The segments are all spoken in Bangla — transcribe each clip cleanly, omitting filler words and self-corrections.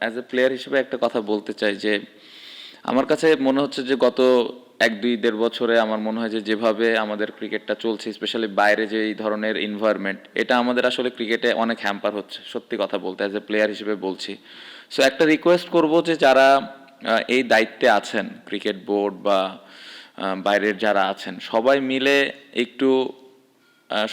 অ্যাজ এ প্লেয়ার হিসেবে একটা কথা বলতে চাই যে আমার কাছে মনে হচ্ছে যে গত 1-2-1.5 বছরে আমার মনে হয় যে যেভাবে আমাদের ক্রিকেটটা চলছে, স্পেশালি বাইরে যে এই ধরনের এনভায়রনমেন্ট, এটা আমাদের আসলে ক্রিকেটে অনেক হ্যাম্পার হচ্ছে, সত্যি কথা বলতে অ্যাজ এ প্লেয়ার হিসেবে বলছি। সো একটা রিকোয়েস্ট করব যে যারা এই দায়িত্বে আছেন, ক্রিকেট বোর্ড বা বাইরের যারা আছেন, সবাই মিলে একটু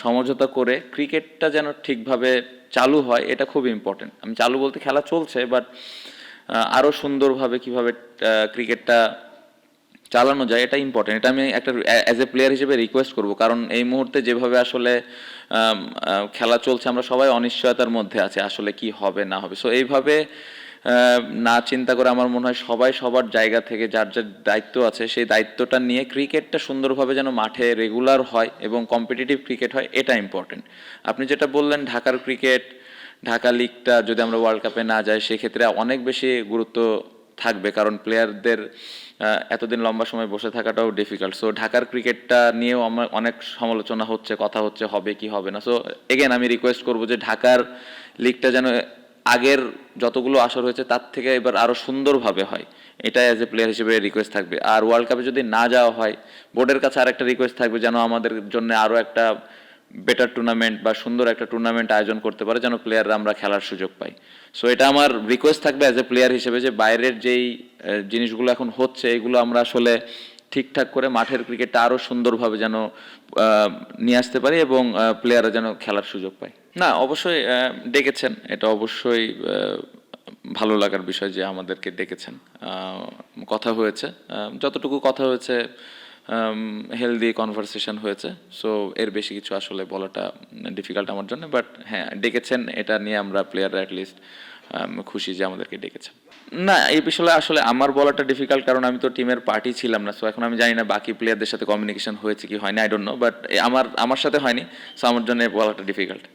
সমঝোতা করে ক্রিকেটটা যেন ঠিকভাবে চালু হয়, এটা খুব ইম্পর্টেন্ট। আমি চালু বলতে খেলা চলছে, বাট আরও সুন্দরভাবে কিভাবে ক্রিকেটটা চালানো যায় এটা ইম্পর্টেন্ট। এটা আমি একটা অ্যাজ এ প্লেয়ার হিসেবে রিকোয়েস্ট করব, কারণ এই মুহূর্তে যেভাবে আসলে খেলা চলছে আমরা সবাই অনিশ্চয়তার মধ্যে আছে আসলে কি হবে না হবে। সো এইভাবে না চিন্তা করে আমার মনে হয় সবাই সবার জায়গা থেকে যার যার দায়িত্ব আছে সেই দায়িত্বটা নিয়ে ক্রিকেটটা সুন্দরভাবে যেন মাঠে রেগুলার হয় এবং কম্পিটিটিভ ক্রিকেট হয়, এটা ইম্পর্টেন্ট। আপনি যেটা বললেন ঢাকার ক্রিকেট, ঢাকা লিগটা যদি আমরা ওয়ার্ল্ড কাপে না যাই সেক্ষেত্রে অনেক বেশি গুরুত্ব থাকবে, কারণ প্লেয়ারদের এতদিন লম্বা সময় বসে থাকাটাও ডিফিকাল্ট। সো ঢাকার ক্রিকেটটা নিয়েও আমার অনেক সমালোচনা হচ্ছে, কথা হচ্ছে হবে কি হবে না। সো এগেন আমি রিকোয়েস্ট করব যে ঢাকার লিগটা যেন আগের যতগুলো আসর হয়েছে তার থেকে এবার আরও সুন্দরভাবে হয়, এটা অ্যাজ এ প্লেয়ার হিসেবে রিকোয়েস্ট থাকবে। আর ওয়ার্ল্ড কাপে যদি না যাওয়া হয়, বোর্ডের কাছে আর একটা রিকোয়েস্ট থাকবে যেন আমাদের জন্য আরও একটা বেটার টুর্নামেন্ট বা সুন্দর একটা টুর্নামেন্ট আয়োজন করতে পারে, যেন প্লেয়াররা আমরা খেলার সুযোগ পাই। সো এটা আমার রিকোয়েস্ট থাকবে অ্যাজ এ প্লেয়ার হিসেবে যে বাইরের যেই জিনিসগুলো এখন হচ্ছে এগুলো আমরা আসলে ঠিকঠাক করে মাঠের ক্রিকেটটা আরও সুন্দরভাবে যেন নিয়ে আসতে পারি এবং প্লেয়াররা যেন খেলার সুযোগ পায়। না, অবশ্যই ডেকেছেন, এটা অবশ্যই ভালো লাগার বিষয় যে আমাদেরকে ডেকেছেন। কথা হয়েছে, যতটুকু কথা হয়েছে হেলদি কনভারসেশন হয়েছে। সো এর বেশি কিছু আসলে বলাটা ডিফিকাল্ট আমার জন্য, বাট হ্যাঁ ডেকেছেন, এটা নিয়ে আমরা প্লেয়াররা অ্যাটলিস্ট খুশি যে আমাদেরকে ডেকেছেন। না, এই বিষয়ে আসলে আমার বলাটা ডিফিকাল্ট, কারণ আমি তো টিমের পার্টি ছিলাম না। সো এখন আমি জানি না বাকি প্লেয়ারদের সাথে কমিউনিকেশন হয়েছে কি হয়নি, আই ডোন্ট নো, বাট আমার আমার সাথে হয়নি। সো আমার জন্য বলাটা ডিফিকাল্ট।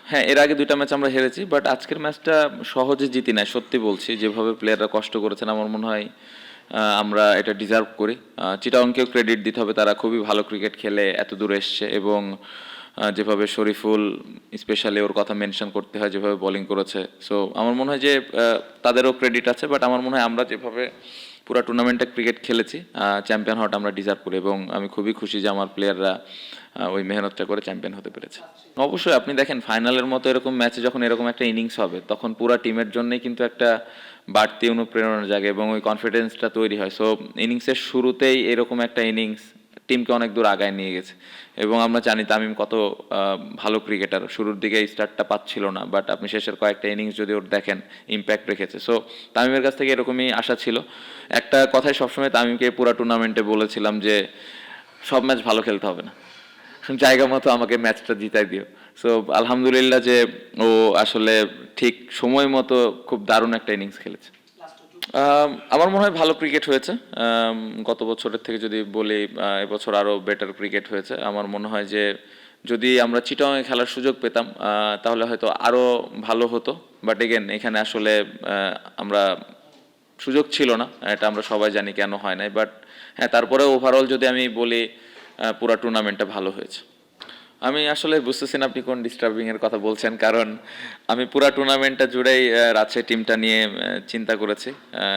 হ্যাঁ, এর আগে 2টা ম্যাচ আমরা হেরেছি, বাট আজকের ম্যাচটা সহজে জিতি নাই, সত্যি বলছি। যেভাবে প্লেয়াররা কষ্ট করেছেন আমার মনে হয় আমরা এটা ডিজার্ভ করি। চিটাগংকেও ক্রেডিট দিতে হবে, তারা খুবই ভালো ক্রিকেট খেলে এত দূর এসছে এবং যেভাবে শরীফুল স্পেশালি ওর কথা মেনশন করতে হয়, যেভাবে বোলিং করেছে। সো আমার মনে হয় যে তাদেরও ক্রেডিট আছে, বাট আমার মনে হয় আমরা যেভাবে পুরো টুর্নামেন্টে ক্রিকেট খেলেছি চ্যাম্পিয়ন হওয়াটা আমরা ডিজার্ভ করি এবং আমি খুবই খুশি যে আমার প্লেয়াররা ওই মেহনতটা করে চ্যাম্পিয়ন হতে পেরেছে। অবশ্যই আপনি দেখেন ফাইনালের মতো এরকম ম্যাচে যখন এরকম একটা ইনিংস হবে তখন পুরো টিমের জন্যই কিন্তু একটা বাড়তি অনুপ্রেরণা জাগে এবং ওই কনফিডেন্সটা তৈরি হয়। সো ইনিংসের শুরুতেই এরকম একটা ইনিংস টিমকে অনেক দূর আগায় নিয়ে গেছে এবং আমরা জানি তামিম কত ভালো ক্রিকেটার। শুরুর দিকে স্টার্টটা পাচ্ছিল না, বাট আপনি শেষের কয়েকটা ইনিংস যদি ওর দেখেন ইম্প্যাক্ট রেখেছে। সো তামিমের কাছ থেকে এরকমই আশা ছিল। একটা কথাই সবসময় তামিমকে পুরো টুর্নামেন্টে বলেছিলাম যে সব ম্যাচ ভালো খেলতে হবে না, জায়গা মতো আমাকে ম্যাচটা জিতাই দিও। সো আলহামদুলিল্লাহ যে ও আসলে ঠিক সময় মতো খুব দারুণ একটা ইনিংস খেলেছে। আমার মনে হয় ভালো ক্রিকেট হয়েছে। গত বছরের থেকে যদি বলি এবছর আরও বেটার ক্রিকেট হয়েছে। আমার মনে হয় যে যদি আমরা চিটাগাংয়ে খেলার সুযোগ পেতাম তাহলে হয়তো আরও ভালো হতো, বাট এগেন এখানে আসলে আমরা সুযোগ ছিল না, এটা আমরা সবাই জানি কেন হয় নাই। বাট হ্যাঁ, তারপরে ওভারঅল যদি আমি বলি পুরো টুর্নামেন্টটা ভালো হয়েছে। আমি আসলে বুঝতেছি না আপনি কোন ডিস্টার্বিং এর কথা বলছেন, কারণ আমি পুরো টুর্নামেন্টটা জুড়েই রাজশাহী টিমটা নিয়ে চিন্তা করেছি।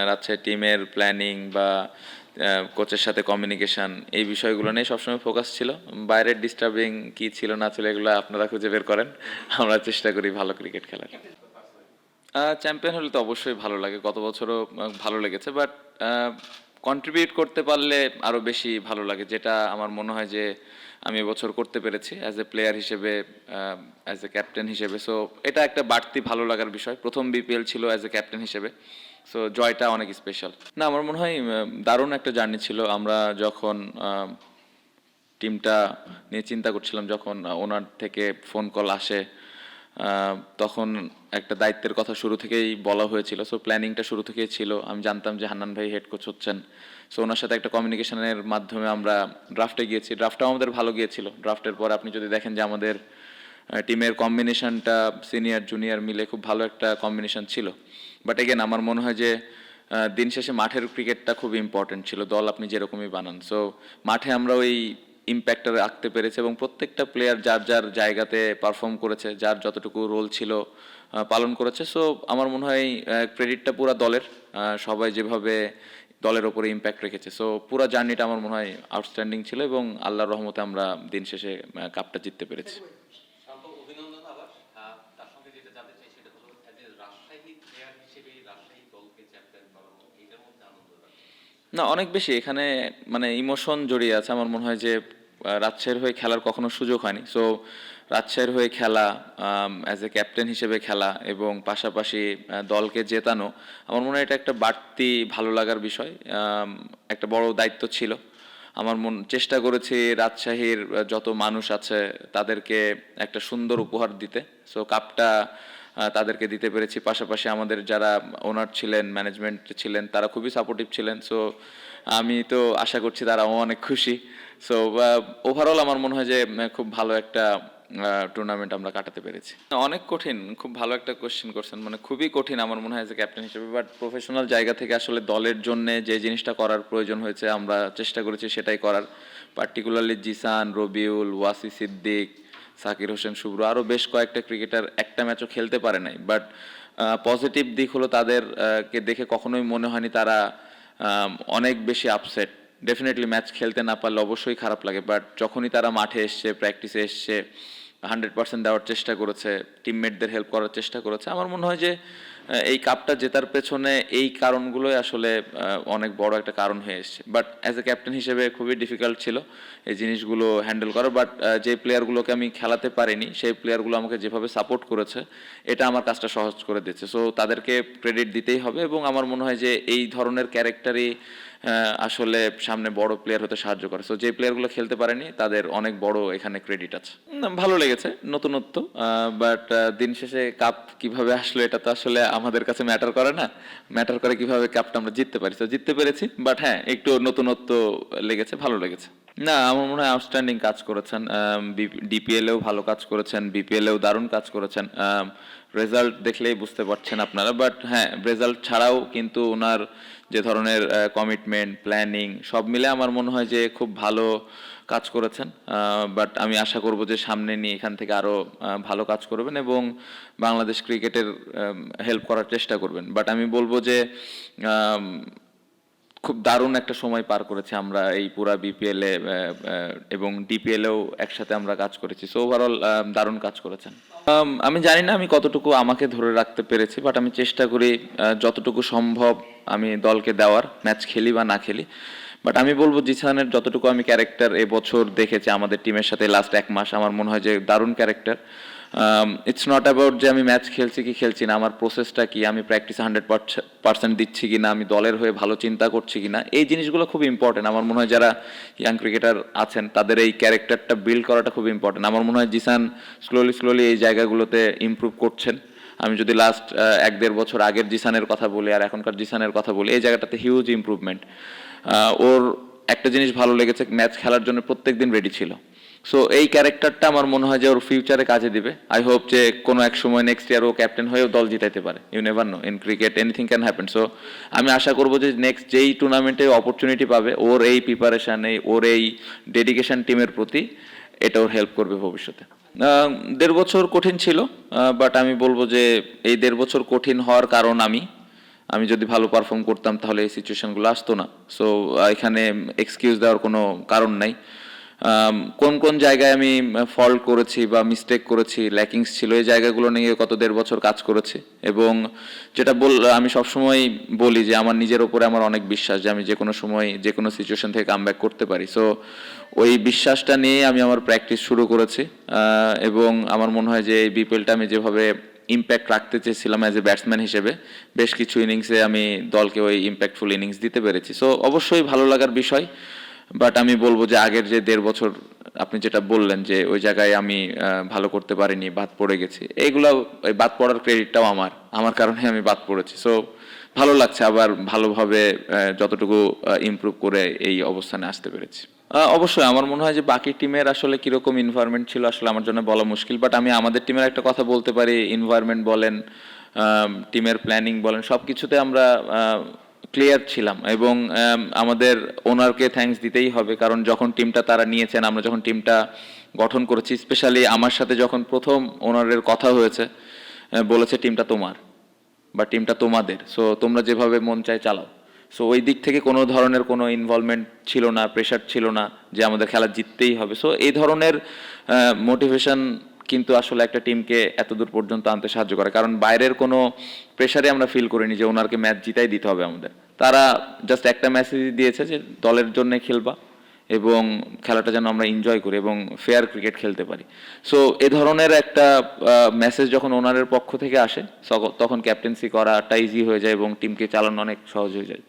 রাজশাহী টিমের প্ল্যানিং বা কোচের সাথে কমিউনিকেশন, এই বিষয়গুলো নিয়ে সবসময় ফোকাস ছিল। বাইরের ডিস্টার্বিং কি ছিল না ছিল এগুলো আপনারা খুঁজে বের করেন, আমরা চেষ্টা করি ভালো ক্রিকেট খেলার। চ্যাম্পিয়ন হলে তো অবশ্যই ভালো লাগে, গত বছরও ভালো লেগেছে, বাট কন্ট্রিবিউট করতে পারলে আরও বেশি ভালো লাগে, যেটা আমার মনে হয় যে আমি এবছর করতে পেরেছি অ্যাজ এ প্লেয়ার হিসেবে, অ্যাজ এ ক্যাপ্টেন হিসেবে। সো এটা একটা বাড়তি ভালো লাগার বিষয়। প্রথম বিপিএল ছিল অ্যাজ এ ক্যাপ্টেন হিসেবে, সো জয়টা অনেক স্পেশাল। না, আমার মনে হয় দারুণ একটা জার্নি ছিল। আমরা যখন টিমটা নিয়ে চিন্তা করছিলাম, যখন ওনার থেকে ফোন কল আসে তখন একটা দায়িত্বের কথা শুরু থেকেই বলা হয়েছিল। সো প্ল্যানিংটা শুরু থেকেই ছিল। আমি জানতাম যে হান্নান ভাই হেড কোচ হচ্ছেন। সো ওনার সাথে একটা কমিউনিকেশনের মাধ্যমে আমরা ড্রাফটে গিয়েছি। ড্রাফটাও আমাদের ভালো গিয়েছিল। ড্রাফটের পর আপনি যদি দেখেন যে আমাদের টিমের কম্বিনেশনটা সিনিয়র জুনিয়র মিলে খুব ভালো একটা কম্বিনেশন ছিল। বাট এগেন আমার মনে হয় যে দিন শেষে মাঠের ক্রিকেটটা খুব ইম্পর্টেন্ট ছিল, দল আপনি যেরকমই বানান। সো মাঠে আমরা ওই ইম্প্যাক্টটা রাখতে পেরেছে এবং প্রত্যেকটা প্লেয়ার যার যার জায়গাতে পারফর্ম করেছে, যার যতটুকু রোল ছিল পালন করেছে। সো আমার মনে হয় ক্রেডিটটা পুরা দলের, সবাই যেভাবে দলের ওপরে ইম্প্যাক্ট রেখেছে। সো পুরা জার্নিটা আমার মনে হয় আউটস্ট্যান্ডিং ছিল এবং আল্লাহর রহমতে আমরা দিন শেষে কাপটা জিততে পেরেছি। শান্ত, অভিনন্দন আবার। তার সঙ্গে যেটা জানতে চাই সেটা হলো অ্যাজ এ রাজশাহী প্লেয়ার হিসেবে রাজশাহী দলকে চ্যাম্পিয়ন করানো, এটার মধ্যে আনন্দ লাগছে। না, অনেক বেশি এখানে মানে ইমোশন জড়িয়ে আছে। আমার মনে হয় যে রাজশাহীর হয়ে খেলার কখনো সুযোগ হয়নি। সো রাজশাহীর হয়ে খেলা, অ্যাজ এ ক্যাপ্টেন হিসেবে খেলা এবং পাশাপাশি দলকে জেতানো, আমার মনে হয় এটা একটা বাড়তি ভালো লাগার বিষয়। একটা বড় দায়িত্ব ছিল। আমার চেষ্টা করেছি রাজশাহীর যত মানুষ আছে তাদেরকে একটা সুন্দর উপহার দিতে। সো কাপটা তাদেরকে দিতে পেরেছি। পাশাপাশি আমাদের যারা ওনার ছিলেন, ম্যানেজমেন্ট ছিলেন, তারা খুবই সাপোর্টিভ ছিলেন। সো আমি তো আশা করছি তারাও অনেক খুশি। সো ওভারঅল আমার মনে হয় যে খুব ভালো একটা টুর্নামেন্ট আমরা কাটাতে পেরেছি। অনেক কঠিন, খুব ভালো একটা কোশ্চেন করছেন, মানে খুবই কঠিন আমার মনে হয় যে ক্যাপ্টেন হিসেবে। বাট প্রফেশনাল জায়গা থেকে আসলে দলের জন্য যে জিনিসটা করার প্রয়োজন হয়েছে আমরা চেষ্টা করেছি সেটাই করার। পার্টিকুলারলি জিসান, রবিউল, ওয়াসি সিদ্দিক, সাকির হোসেন শুভ্র, আরও বেশ কয়েকটা ক্রিকেটার একটা ম্যাচও খেলতে পারে নাই। বাট পজিটিভ দিক হলো তাদেরকে দেখে কখনোই মনে হয়নি তারা অনেক বেশি আপসেট। ডেফিনেটলি ম্যাচ খেলতে না পারলে অবশ্যই খারাপ লাগে, বাট যখনই তারা মাঠে এসছে, প্র্যাকটিসে এসছে, 100% দেওয়ার চেষ্টা করেছে, টিমমেটদের হেল্প করার চেষ্টা করেছে। আমার মনে হয় যে এই কাপটা জেতার পেছনে এই কারণগুলোই আসলে অনেক বড় একটা কারণ হয়ে এসছে। বাট অ্যাজ এ ক্যাপ্টেন হিসেবে খুবই ডিফিকাল্ট ছিল এই জিনিসগুলো হ্যান্ডেল করা। বাট যে প্লেয়ারগুলোকে আমি খেলাতে পারিনি সেই প্লেয়ারগুলো আমাকে যেভাবে সাপোর্ট করেছে এটা আমার কাজটা সহজ করে দিচ্ছে। সো তাদেরকে ক্রেডিট দিতেই হবে এবং আমার মনে হয় যে এই ধরনের ক্যারেক্টারই আসলে সামনে বড় প্লেয়ার হতে সাহায্য করে। সো যে প্লেয়ারগুলো খেলতে পারেনি তাদের অনেক বড় এখানে ক্রেডিট আছে। ভালো লেগেছে, নতুনত্ব। বাট দিন শেষে কাপ কিভাবে আসলো এটা তো আসলে আমাদের কাছে ম্যাটার করে না, ম্যাটার করে কিভাবে কাপটা আমরা জিততে পারি। তো জিততে পেরেছি, বাট হ্যাঁ একটু নতুনত্ব লেগেছে, ভালো লেগেছে। না, আমার মনে হয় আউটস্ট্যান্ডিং কাজ করেছেন। ডিপিএলেও ভালো কাজ করেছেন, বিপিএলেও দারুণ কাজ করেছেন। রেজাল্ট দেখলেই বুঝতে পারছেন আপনারা। বাট হ্যাঁ, রেজাল্ট ছাড়াও কিন্তু ওনার যে ধরনের কমিটমেন্ট, প্ল্যানিং সব মিলে আমার মনে হয় যে খুব ভালো কাজ করেছেন। বাট আমি আশা করব যে সামনে নিয়ে এখান থেকে আরও ভালো কাজ করবেন এবং বাংলাদেশ ক্রিকেটের হেল্প করার চেষ্টা করবেন। বাট আমি বলবো যে খুব দারুণ একটা সময় পার করেছি আমরা এই পুরা বিপিএলে এবং ডিপিএলেও একসাথে আমরা কাজ করেছি। সো ওভারঅল দারুণ কাজ করেছেন। আমি জানি না আমি কতটুকু আমাকে ধরে রাখতে পেরেছি, বাট আমি চেষ্টা করি যতটুকু সম্ভব আমি দলকে দেওয়ার, ম্যাচ খেলি বা না খেলি। বাট আমি বলবো জিসানের যতটুকু আমি ক্যারেক্টার এবছর দেখেছি আমাদের টিমের সাথে লাস্ট 1 মাস, আমার মনে হয় যে দারুণ ক্যারেক্টার। ইটস নট অ্যাবাউট যে আমি ম্যাচ খেলছি কি খেলছি না, আমার প্রসেসটা কি, আমি প্র্যাকটিসে 100% দিচ্ছি কি না, আমি দলের হয়ে ভালো চিন্তা করছি কি না, এই জিনিসগুলো খুব ইম্পর্টেন্ট। আমার মনে হয় যারা ইয়াং ক্রিকেটার আছেন তাদের এই ক্যারেক্টারটা বিল্ড করাটা খুব ইম্পর্টেন্ট। আমার মনে হয় জিসান স্লোলি এই জায়গাগুলোতে ইমপ্রুভ করছেন। আমি যদি লাস্ট 1-1.5 বছর আগের জিসানের কথা বলি আর এখনকার জিসানের কথা বলি, এই জায়গাটাতে হিউজ ইমপ্রুভমেন্ট। ওর একটা জিনিস ভালো লেগেছে, ম্যাচ খেলার জন্য প্রত্যেকদিন রেডি ছিল। সো এই ক্যারেক্টারটা আমার মনে হয় যে ওর ফিউচারে কাজে দিবে। আই হোপ যে কোনো এক সময় নেক্সট ইয়ার ও ক্যাপ্টেন হয়েও দল জিতাইতে পারে। You never know, in cricket anything can happen. So আমি আশা করবো যে নেক্সট যেই টুর্নামেন্টে অপরচুনিটি পাবে, ওর এই প্রিপারেশান, ওর এই ডেডিকেশন টিমের প্রতি, এটা ওর হেল্প করবে ভবিষ্যতে। 1.5 বছর কঠিন ছিল, বাট আমি বলবো যে এই 1.5 বছর কঠিন হওয়ার কারণ আমি যদি ভালো পারফর্ম করতাম তাহলে এই সিচুয়েশনগুলো আসতো না। সো এখানে এক্সকিউজ দেওয়ার কোনো কারণ নাই। কোন কোন জায়গায় আমি ফল্ট করেছি বা মিস্টেক করেছি, ল্যাকিংস ছিল, এই জায়গাগুলো নিয়ে গত 1.5 বছর কাজ করেছি। এবং যেটা আমি সবসময় বলি যে আমার নিজের ওপরে আমার অনেক বিশ্বাস যে আমি যে কোনো সময় যে কোনো সিচুয়েশন থেকে কামব্যাক করতে পারি। সো ওই বিশ্বাসটা নিয়ে আমি আমার প্র্যাকটিস শুরু করেছি এবং আমার মনে হয় যে এই বিপিএলটা আমি যেভাবে ইম্প্যাক্ট রাখতে চেয়েছিলাম অ্যাজ এ ব্যাটসম্যান হিসেবে, বেশ কিছু ইনিংসে আমি দলকে ওই ইম্প্যাক্টফুল ইনিংস দিতে পেরেছি। সো অবশ্যই ভালো লাগার বিষয়। বাট আমি বলবো যে আগের যে 1.5 বছর আপনি যেটা বললেন যে ওই জায়গায় আমি ভালো করতে পারিনি, বাদ পড়ে গেছি, এইগুলো ওই বাদ পড়ার ক্রেডিটটাও আমার কারণে আমি বাদ পড়েছি। সো ভালো লাগছে আবার ভালোভাবে যতটুকু ইমপ্রুভ করে এই অবস্থানে আসতে পেরেছি। অবশ্যই আমার মনে হয় যে বাকি টিমের আসলে কিরকম এনভায়রনমেন্ট ছিল আসলে আমার জন্য বলা মুশকিল। বাট আমি আমাদের টিমের একটা কথা বলতে পারি, এনভায়রনমেন্ট বলেন, টিমের প্ল্যানিং বলেন, সব কিছুতে আমরা ক্লিয়ার ছিলাম এবং আমাদের ওনারকে থ্যাঙ্কস দিতেই হবে, কারণ যখন টিমটা তারা নিয়েছেন, আমরা যখন টিমটা গঠন করেছি, স্পেশালি আমার সাথে যখন প্রথম ওনারের কথা হয়েছে, বলেছে টিমটা তোমার বা টিমটা তোমাদের, সো তোমরা যেভাবে মন চায় চালাও। সো ওই দিক থেকে কোনো ধরনের কোনো ইনভলভমেন্ট ছিল না, প্রেশার ছিল না যে আমাদের খেলা জিততেই হবে। সো এই ধরনের মোটিভেশন কিন্তু আসলে একটা টিমকে এত দূর পর্যন্ত আনতে সাহায্য করে, কারণ বাইরের কোনো প্রেশারে আমরা ফিল করিনি যে ওনারকে ম্যাচ জিতাই দিতে হবে আমাদের। তারা জাস্ট একটা মেসেজ দিয়েছে যে দলের জন্য খেলবা এবং খেলাটা যেন আমরা এনজয় করি এবং ফেয়ার ক্রিকেট খেলতে পারি। সো এ ধরনের একটা মেসেজ যখন ওনারের পক্ষ থেকে আসে, তখন ক্যাপ্টেন্সি করাটা ইজি হয়ে যায় এবং টিমকে চালানো অনেক সহজ হয়ে যায়।